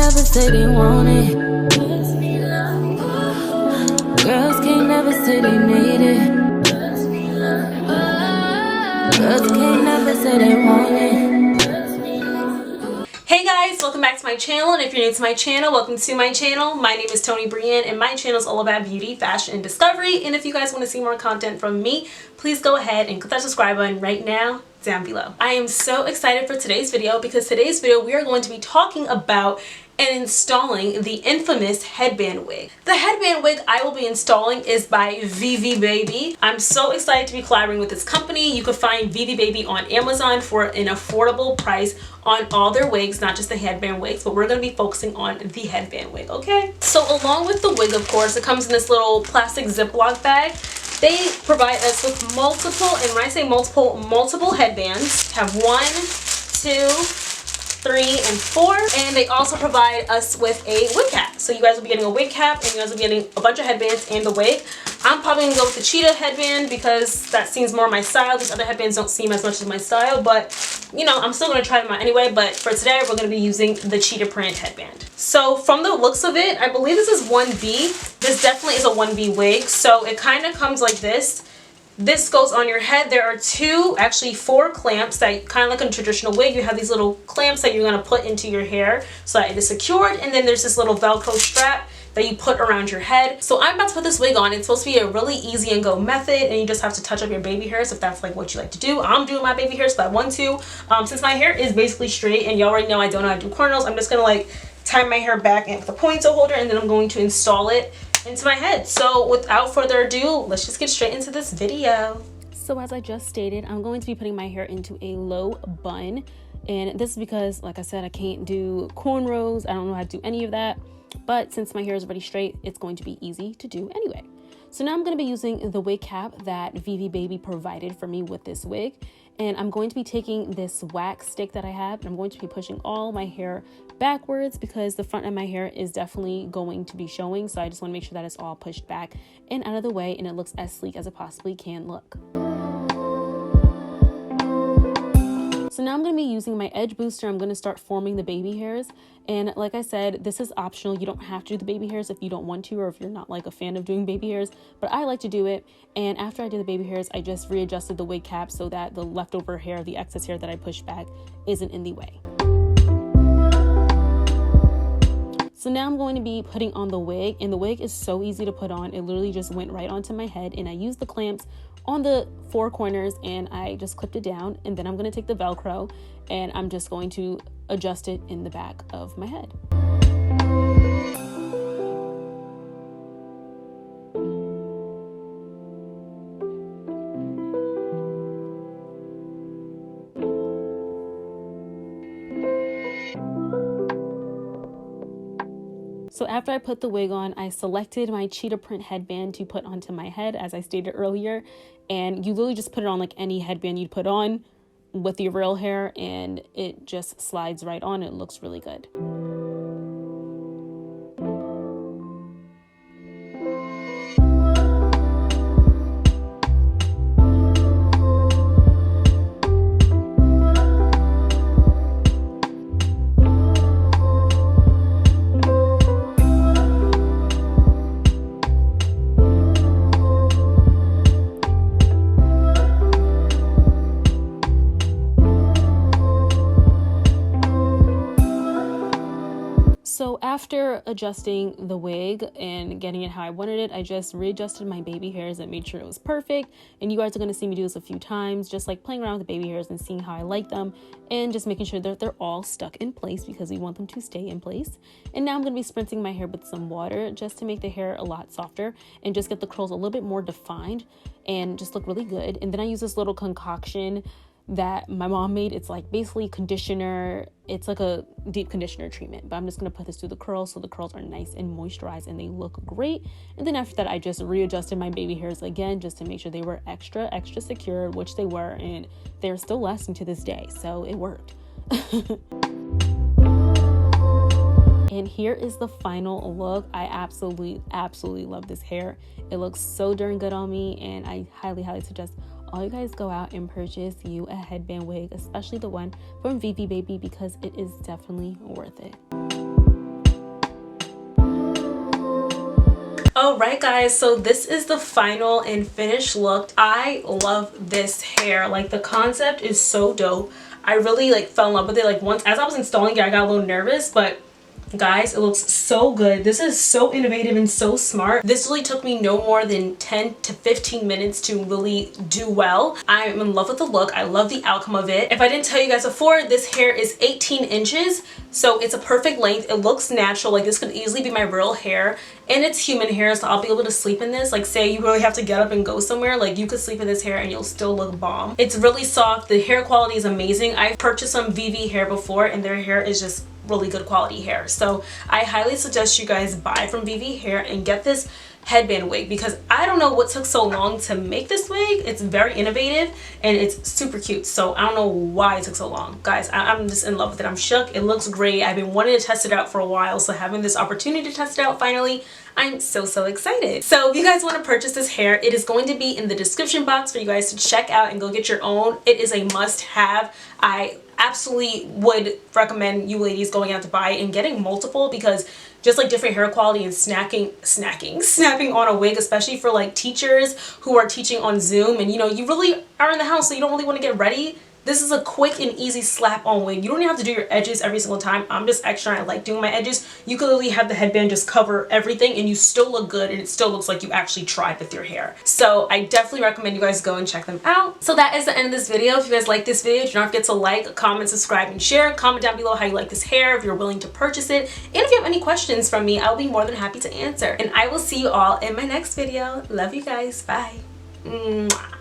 never say they want it. Girls can't never say they need it. Girls can't never say they want it. Hey guys, welcome back to my channel, and if you're new to my channel, welcome to my channel. My name is tonibryanne, and my channel is all about beauty, fashion, and discovery. And if you guys want to see more content from me, please go ahead and click that subscribe button right now down below. I am so excited for today's video because today's video we are going to be talking about and installing the infamous headband wig. The headband wig I will be installing is by VIVIBABI. I'm so excited to be collaborating with this company. You can find VIVIBABI on Amazon for an affordable price on all their wigs, not just the headband wigs, but we're going to be focusing on the headband wig, okay? So along with the wig, of course, it comes in this little plastic Ziploc bag. They provide us with multiple, and when I say multiple headbands. Have 1, 2, 3, and 4, and they also provide us with a wig cap. So you guys will be getting a wig cap, and you guys will be getting a bunch of headbands and the wig. I'm probably gonna go with the cheetah headband because that seems more my style. These other headbands don't seem as much as my style, but you know, I'm still gonna try them out anyway. But for today, we're gonna be using the cheetah print headband. So from the looks of it, I believe this is 1B. This definitely is a 1B wig. So it kind of comes like this. This goes on your head. There are actually 4 clamps that kind of like a traditional wig. You have these little clamps that you're going to put into your hair so that it is secured. And then there's this little Velcro strap that you put around your head. So I'm about to put this wig on. It's supposed to be a really easy and go method, and you just have to touch up your baby hairs if that's like what you like to do. I'm doing my baby hairs, so I want to. Since my hair is basically straight, and you already know I don't know how to do cornrows, I'm just going to like tie my hair back in with a ponytail holder, and then I'm going to install it into my head. So without further ado, let's just get straight into this video. So as I just stated, I'm going to be putting my hair into a low bun, and this is because, like I said, I can't do cornrows. I don't know how to do any of that, but since my hair is already straight, it's going to be easy to do anyway. So now I'm going to be using the wig cap that VIVIBABI provided for me with this wig, and I'm going to be taking this wax stick that I have, and I'm going to be pushing all my hair backwards because the front of my hair is definitely going to be showing. So I just want to make sure that it's all pushed back and out of the way, and it looks as sleek as it possibly can look. So now I'm going to be using my edge booster. I'm going to start forming the baby hairs. And like I said, this is optional. You don't have to do the baby hairs if you don't want to, or if you're not like a fan of doing baby hairs, but I like to do it. And after I did the baby hairs, I just readjusted the wig cap so that the leftover hair, the excess hair that I pushed back, isn't in the way. So now I'm going to be putting on the wig, and the wig is so easy to put on. It literally just went right onto my head, and I used the clamps on the 4 corners, and I just clipped it down. And then I'm going to take the Velcro, and I'm just going to adjust it in the back of my head. So after I put the wig on, I selected my cheetah print headband to put onto my head, as I stated earlier. And you literally just put it on like any headband you'd put on with your real hair, and it just slides right on. It looks really good. So after adjusting the wig and getting it how I wanted it, I just readjusted my baby hairs and made sure it was perfect. And you guys are going to see me do this a few times, just like playing around with the baby hairs and seeing how I like them, and just making sure that they're all stuck in place because we want them to stay in place. And now I'm going to be spritzing my hair with some water just to make the hair a lot softer and just get the curls a little bit more defined and just look really good. And then I use this little concoction that my mom made. It's like basically conditioner. It's like a deep conditioner treatment, but I'm just going to put this through the curls so the curls are nice and moisturized and they look great. And then after that, I just readjusted my baby hairs again just to make sure they were extra secure, which they were, and they're still lasting to this day, so it worked. And here is the final look. I absolutely love this hair. It looks so darn good on me, and I highly suggest all you guys go out and purchase you a headband wig, especially the one from VIVIBABI, because it is definitely worth it. Alright guys, so this is the final and finished look. I love this hair. Like, the concept is so dope. I really like fell in love with it. Like, once as I was installing it, I got a little nervous, but guys, it looks so good. This is so innovative and so smart. This really took me no more than 10 to 15 minutes to really do well. I'm in love with the look. I love the outcome of it. If I didn't tell you guys before, this hair is 18 inches, so it's a perfect length. It looks natural. Like, this could easily be my real hair, and it's human hair, so I'll be able to sleep in this. Like, say you really have to get up and go somewhere, like, you could sleep in this hair and you'll still look bomb. It's really soft. The hair quality is amazing. I've purchased some VIVI hair before, and their hair is just really good quality hair. So I highly suggest you guys buy from VIVI Hair and get this headband wig, because I don't know what took so long to make this wig. It's very innovative and it's super cute, so I don't know why it took so long. Guys, I'm just in love with it. I'm shook. It looks great. I've been wanting to test it out for a while, so having this opportunity to test it out finally, I'm so excited. So if you guys want to purchase this hair, it is going to be in the description box for you guys to check out and go get your own. It is a must-have. I absolutely would recommend you ladies going out to buy it and getting multiple, because just like different hair quality and snapping on a wig, especially for like teachers who are teaching on Zoom, and you know, you really are in the house, so you don't really want to get ready. This is a quick and easy slap on wig. You don't even have to do your edges every single time. I'm just extra. I like doing my edges. You could literally have the headband just cover everything and you still look good, and it still looks like you actually tried with your hair. So I definitely recommend you guys go and check them out. So that is the end of this video. If you guys like this video, do not forget to like, comment, subscribe, and share. Comment down below how you like this hair, if you're willing to purchase it. And if you have any questions from me, I'll be more than happy to answer. And I will see you all in my next video. Love you guys. Bye. Mwah.